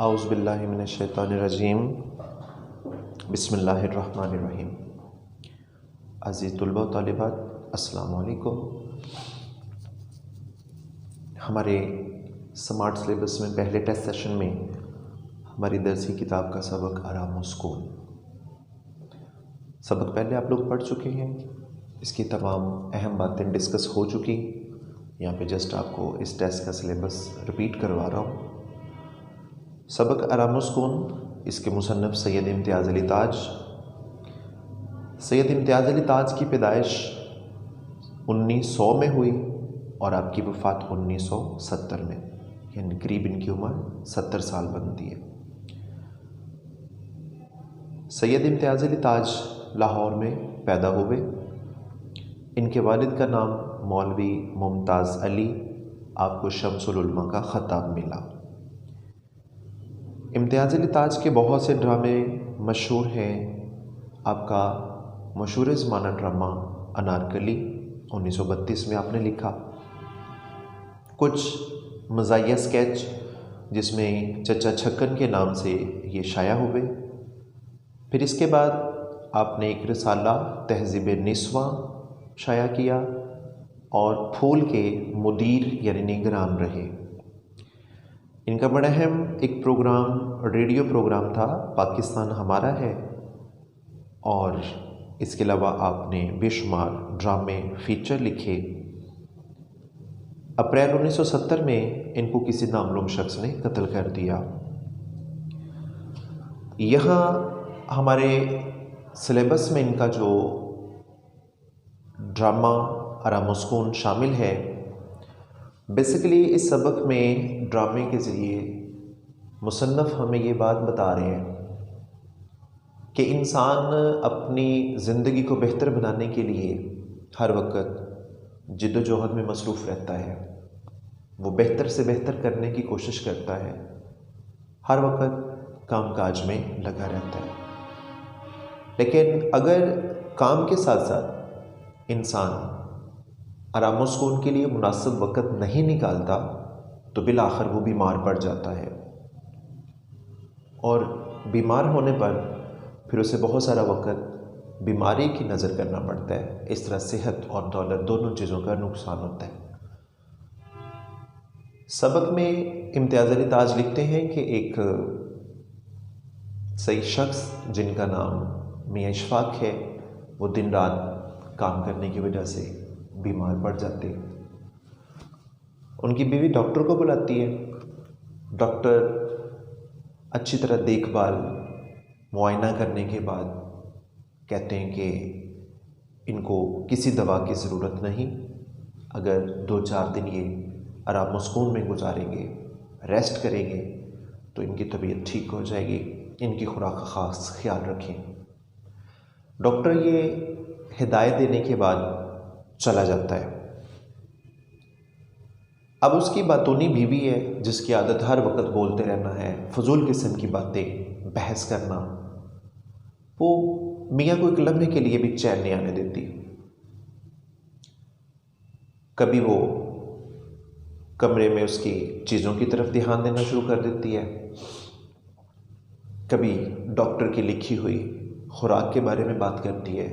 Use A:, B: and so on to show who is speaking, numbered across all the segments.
A: आउज़ुबिल्लाहि मिनश्शैतानिर्रजीम बिस्मिल्लाहिर्रहमानिर्रहीम। अज़ीज़ तुलबा व तालिबात, अस्सलामु अलैकुम। हमारे स्मार्ट सिलेबस में पहले टेस्ट सेशन में हमारी दरसी किताब का सबक आराम व सुकून सबक पहले आप लोग पढ़ चुके हैं। इसकी तमाम अहम बातें डिस्कस हो चुकी। यहाँ पे जस्ट आपको इस टेस्ट का सिलेबस रिपीट करवा रहा हूँ। सबक आराम व सुकून, इसके मुसन्नफ़ सैयद इम्तियाज़ अली ताज। सैयद इम्तियाज़ अली ताज की पैदाइश 1900 में हुई और आपकी वफ़ात 1970 में, यानी करीब इनकी उम्र 70 साल बनती है। सैयद इम्तियाज़ अली ताज लाहौर में पैदा हुए। इनके वालिद का नाम मौलवी मुमताज़ अली, आपको शम्सुल उलमा का ख़ताब मिला। इम्तियाज़ अली ताज के बहुत से ड्रामे मशहूर हैं। आपका मशहूर ज़माना ड्रामा अनारकली 1932 में आपने लिखा। कुछ मज़ाहिया स्केच जिसमें चचा छक्कन के नाम से ये शाया हुए। फिर इसके बाद आपने एक रिसाला तहज़ीब निस्वा शाया किया और फूल के मुदीर यानी निगरान रहे। इनका बड़ा अहम एक प्रोग्राम, रेडियो प्रोग्राम था, पाकिस्तान हमारा है। और इसके अलावा आपने बेशुमार ड्रामे फीचर लिखे। अप्रैल 1970 में इनको किसी नामलूम शख्स ने कत्ल कर दिया। यहाँ हमारे सिलेबस में इनका जो ड्रामा आराम व सुकून शामिल है। बेसिकली इस सबक में ड्रामे के ज़रिए मुसन्नफ़ हमें ये बात बता रहे हैं कि इंसान अपनी ज़िंदगी को बेहतर बनाने के लिए हर वक्त जिद्दोजहद में मसरूफ़ रहता है। वो बेहतर से बेहतर करने की कोशिश करता है, हर वक्त कामकाज में लगा रहता है। लेकिन अगर काम के साथ साथ इंसान आराम व सुकून के लिए मुनासिब वक़्त नहीं निकालता तो बिल आखिर वो बीमार पड़ जाता है और बीमार होने पर फिर उसे बहुत सारा वक़्त बीमारी की नज़र करना पड़ता है। इस तरह सेहत और दौलत दोनों चीज़ों का नुकसान होता है। सबक में इम्तियाज़ अली ताज लिखते हैं कि एक सही शख्स जिनका नाम मियाँ इशफाक है, वो दिन रात काम करने की वजह से बीमार पड़ जाते। उनकी बीवी डॉक्टर को बुलाती है। डॉक्टर अच्छी तरह देखभाल मुआयना करने के बाद कहते हैं कि इनको किसी दवा की ज़रूरत नहीं, अगर 2-4 दिन ये आराम व सुकून में गुजारेंगे, रेस्ट करेंगे तो इनकी तबीयत ठीक हो जाएगी। इनकी खुराक का ख़ास ख्याल रखें। डॉक्टर ये हिदायत देने के बाद चला जाता है। अब उसकी बातूनी बीवी है जिसकी आदत हर वक्त बोलते रहना है, फजूल किस्म की बातें, बहस करना। वो मियाँ को एक लम्हे के लिए भी चैन नहीं आने देती। कभी वो कमरे में उसकी चीज़ों की तरफ ध्यान देना शुरू कर देती है, कभी डॉक्टर की लिखी हुई खुराक के बारे में बात करती है।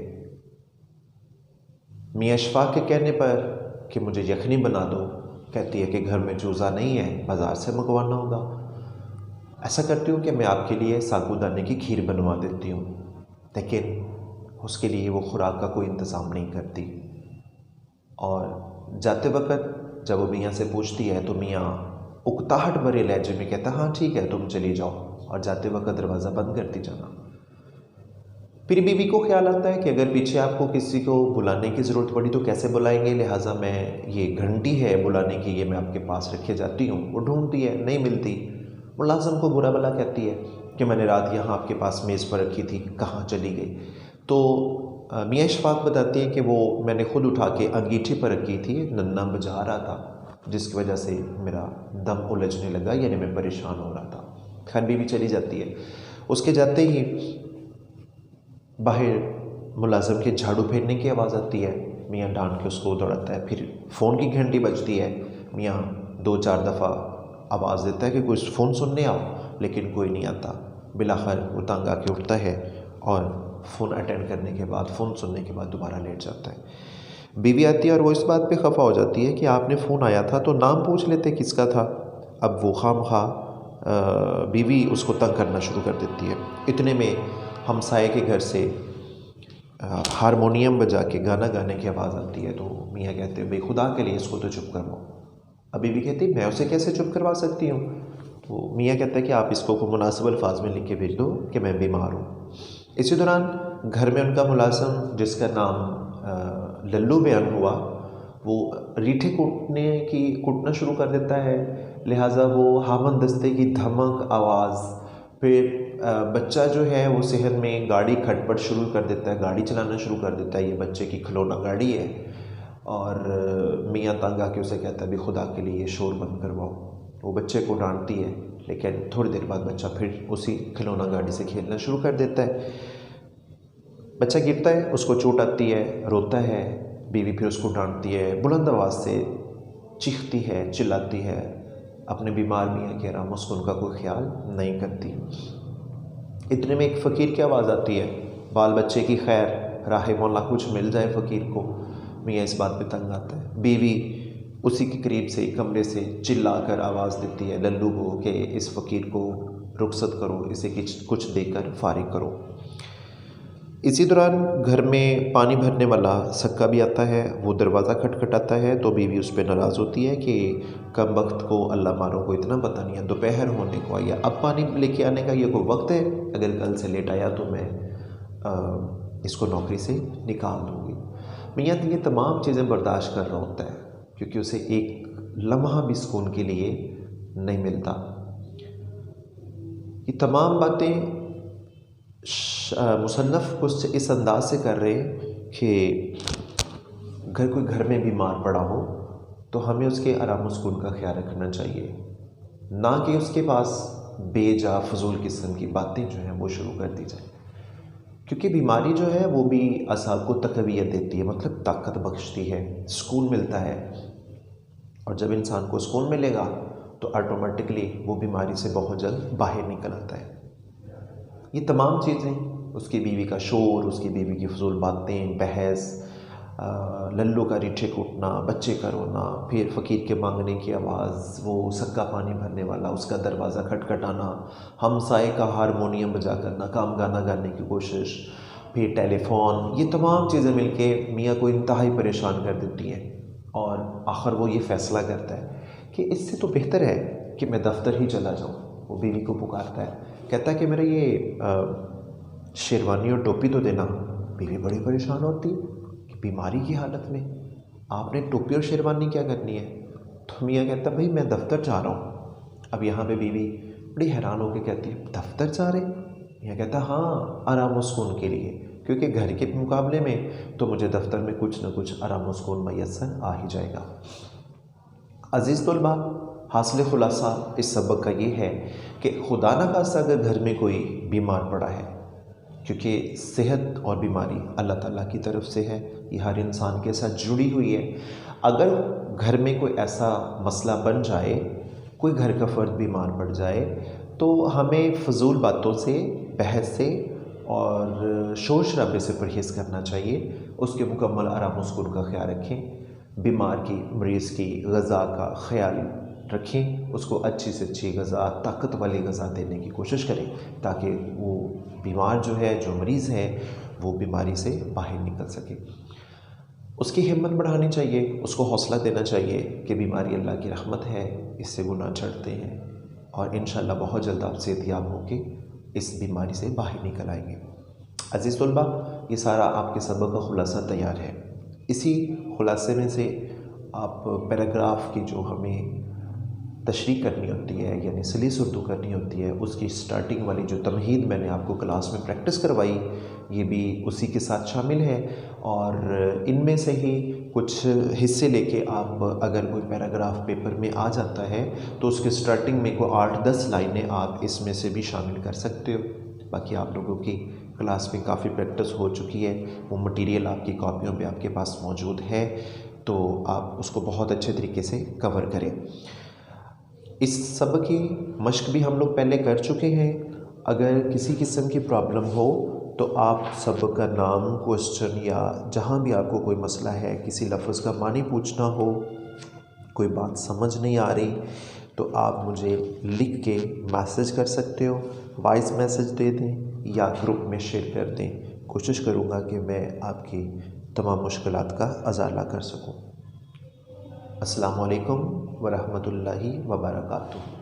A: मियाँ इशफाक के कहने पर कि मुझे यखनी बना दो, कहती है कि घर में चूज़ा नहीं है, बाज़ार से मंगवाना होगा। ऐसा करती हूँ कि मैं आपके लिए साबूदाने की खीर बनवा देती हूँ, लेकिन उसके लिए वो खुराक का कोई इंतज़ाम नहीं करती। और जाते वक्त जब वो मियाँ से पूछती है तो मियाँ उकताहट भरे लहजे में कहता, हाँ ठीक है तुम चली जाओ, और जाते वक्त दरवाज़ा बंद करती जाना। फिर बीवी को ख्याल आता है कि अगर पीछे आपको किसी को बुलाने की ज़रूरत पड़ी तो कैसे बुलाएंगे, लिहाजा मैं ये घंटी है बुलाने की, ये मैं आपके पास रखे जाती हूँ। वो ढूंढती है, नहीं मिलती। मुलाज़िम को बुरा भला कहती है कि मैंने रात यहाँ आपके पास मेज़ पर रखी थी, कहाँ चली गई। तो मियाँ इशफाक बताती है कि वो मैंने ख़ुद उठा के अंगीठी पर रखी थी, नन्ना बजा रहा था जिसकी वजह से मेरा दम उलझने लगा, यानी मैं परेशान हो रहा था। खैर बीवी चली जाती है। उसके जाते ही बाहर मुलाज़िम के झाड़ू फेरने की आवाज़ आती है। मियाँ डांट के उसको दौड़ाता है। फिर फ़ोन की घंटी बजती है। मियाँ 2-4 दफ़ा आवाज़ देता है कि कोई फ़ोन सुनने आओ। लेकिन कोई नहीं आता। बिलाखिर वो तंग आके उठता है और फ़ोन अटेंड करने के बाद, फ़ोन सुनने के बाद दोबारा लेट जाता है। बीवी आती है और वो इस बात पे खफा हो जाती है कि आपने फ़ोन आया था तो नाम पूछ लेते किसका था। अब वो खामखा बीवी उसको तंग करना शुरू कर देती है। इतने में हमसाये के घर से हारमोनियम बजा के गाना गाने की आवाज़ आती है। तो मियाँ कहते हैं, भाई खुदा के लिए इसको तो चुप करवाओ। अब बीवी कहती है, मैं उसे कैसे चुप करवा सकती हूँ। तो मियाँ कहता है कि आप इसको को मुनासिब अल्फाज में लिख के भेज दो कि मैं बीमार हूँ। इसी दौरान घर में उनका मुलाजिम, जिसका नाम लल्लू बयान हुआ, वो रीठे कूटना शुरू कर देता है। लिहाजा वो हामन दस्ते की धमक आवाज़, फिर बच्चा जो है वो सेहत में गाड़ी खटपट शुरू कर देता है, गाड़ी चलाना शुरू कर देता है। ये बच्चे की खिलौना गाड़ी है। और मियाँ तंग आके उसे कहता है, भी खुदा के लिए ये शोर बंद करवाओ। वो बच्चे को डांटती है, लेकिन थोड़ी देर बाद बच्चा फिर उसी खिलौना गाड़ी से खेलना शुरू कर देता है। बच्चा गिरता है, उसको चोट आती है, रोता है। बीवी फिर उसको डांटती है, बुलंद आवाज़ से चीखती है, चिल्लाती है। अपने बीमार मियाँ के आराम उसको उनका कोई ख्याल नहीं करती। इतने में एक फ़कीर की आवाज़ आती है, बाल बच्चे की खैर, राह मौला कुछ मिल जाए फ़कीर को। मियाँ इस बात पे तंग आता है। बीवी उसी के करीब से कमरे से चिल्ला कर आवाज़ देती है लल्लू को कि इस फ़कीर को रुखसत करो, इसे कुछ देकर फारिग करो। इसी दौरान घर में पानी भरने वाला सक्का भी आता है। वो दरवाज़ा खटखटाता है तो बीवी उस पर नाराज़ होती है कि कम वक्त को अल्लाह मारों को इतना पता नहीं है, दोपहर होने को या अब पानी लेके आने का ये कोई वक्त है। अगर कल से लेट आया तो मैं इसको नौकरी से निकाल दूँगी। मियाँ ये तमाम चीज़ें बर्दाश्त कर रहा होता है, क्योंकि उसे एक लम्हा भी सुकून के लिए नहीं मिलता। ये तमाम बातें मुसन्नफ़ कुछ इस अंदाज से कर रहे हैं कि अगर कोई घर में बीमार पड़ा हो तो हमें उसके आराम सुकून का ख्याल रखना चाहिए, ना कि उसके पास बेजा फजूल किस्म की बातें जो हैं वो शुरू कर दी जाए। क्योंकि बीमारी जो है वो भी असाब को तक़वियत देती है, मतलब ताकत बख्शती है, सुकून मिलता है। और जब इंसान को सुकून मिलेगा तो ऑटोमेटिकली वो बीमारी से बहुत जल्द बाहर निकल आता है। ये तमाम चीज़ें, उसकी बीवी का शोर, उसकी बीवी की फजूल बातें, बहस, लल्लू का रीठे कूटना, बच्चे का रोना, फिर फ़कीर के मांगने की आवाज़, वो सक्का पानी भरने वाला, उसका दरवाज़ा खटखटाना, हमसाये का हारमोनियम बजा कर नाकाम गाना गाने की कोशिश, फिर टेलीफोन, ये तमाम चीज़ें मिलके मियाँ को इंतहाई परेशान कर देती हैं। और आखिर वो ये फ़ैसला करता है कि इससे तो बेहतर है कि मैं दफ्तर ही चला जाऊँ। वो बीवी को पुकारता है, कहता है कि मेरा ये शेरवानी और टोपी तो देना। बीवी बड़ी परेशान होती कि बीमारी की हालत में आपने टोपी और शेरवानी क्या करनी है। तो मियाँ कहता, भाई मैं दफ्तर जा रहा हूँ। अब यहाँ पे बीवी बड़ी हैरान होकर कहती है, दफ्तर जा रहे? मियाँ कहता, हाँ, आराम सुकून के लिए, क्योंकि घर के मुकाबले में तो मुझे दफ्तर में कुछ न कुछ आराम सुकून मैसर आ ही जाएगा। अज़ीज़ तलबा, हासिल खुलासा इस सबक का ये है कि खुदा न खास्ता अगर घर में कोई बीमार पड़ा है, क्योंकि सेहत और बीमारी अल्लाह ताला की तरफ से है, ये हर इंसान के साथ जुड़ी हुई है। अगर घर में कोई ऐसा मसला बन जाए, कोई घर का फ़र्द बीमार पड़ जाए, तो हमें फ़जूल बातों से, बहस से और शोर शराबे से परहेज़ करना चाहिए। उसके मुकम्मल आराम सुकून का ख्याल रखें। बीमार की, मरीज़ की ग़ज़ा का ख्याल रखें, उसको अच्छी से अच्छी ग़ज़ा, ताकत वाली ग़ज़ा देने की कोशिश करें, ताकि वो बीमार जो है, जो मरीज़ है, वो बीमारी से बाहर निकल सके। उसकी हिम्मत बढ़ानी चाहिए, उसको हौसला देना चाहिए कि बीमारी अल्लाह की रहमत है, इससे गुनाह चढ़ते हैं और इंशाअल्लाह बहुत जल्द आप सेहतयाब होके इस बीमारी से बाहर निकल आएंगे। अज़ीज़ तलबा, ये सारा आपके सबक का खुलासा तैयार है। इसी खुलासे में से आप पैराग्राफ की जो हमें तशरीह करनी होती है, यानी सलीस उर्दू करनी होती है, उसकी स्टार्टिंग वाली जो तमहीद मैंने आपको क्लास में प्रैक्टिस करवाई, ये भी उसी के साथ शामिल है। और इनमें से ही कुछ हिस्से लेके आप, अगर कोई पैराग्राफ पेपर में आ जाता है तो उसके स्टार्टिंग में कोई 8-10 लाइनें आप इसमें से भी शामिल कर सकते हो। बाकी आप लोगों की क्लास में काफ़ी प्रैक्टिस हो चुकी है, वो मटेरियल आपकी कॉपियों पे आपके पास मौजूद है, तो आप उसको बहुत अच्छे तरीके से कवर करें। इस सब की मश्क भी हम लोग पहले कर चुके हैं। अगर किसी किस्म की प्रॉब्लम हो तो आप सब का नाम, क्वेश्चन या जहाँ भी आपको कोई मसला है, किसी लफ्ज़ का मानी पूछना हो, कोई बात समझ नहीं आ रही, तो आप मुझे लिख के मैसेज कर सकते हो, वॉइस मैसेज दे दें या ग्रुप में शेयर कर दें। कोशिश करूँगा कि मैं आपकी तमाम मुश्किलात का अज़ाला कर सकूँ। अस्सलामु अलैकुम व रहमतुल्लाहि व बरकातुहू।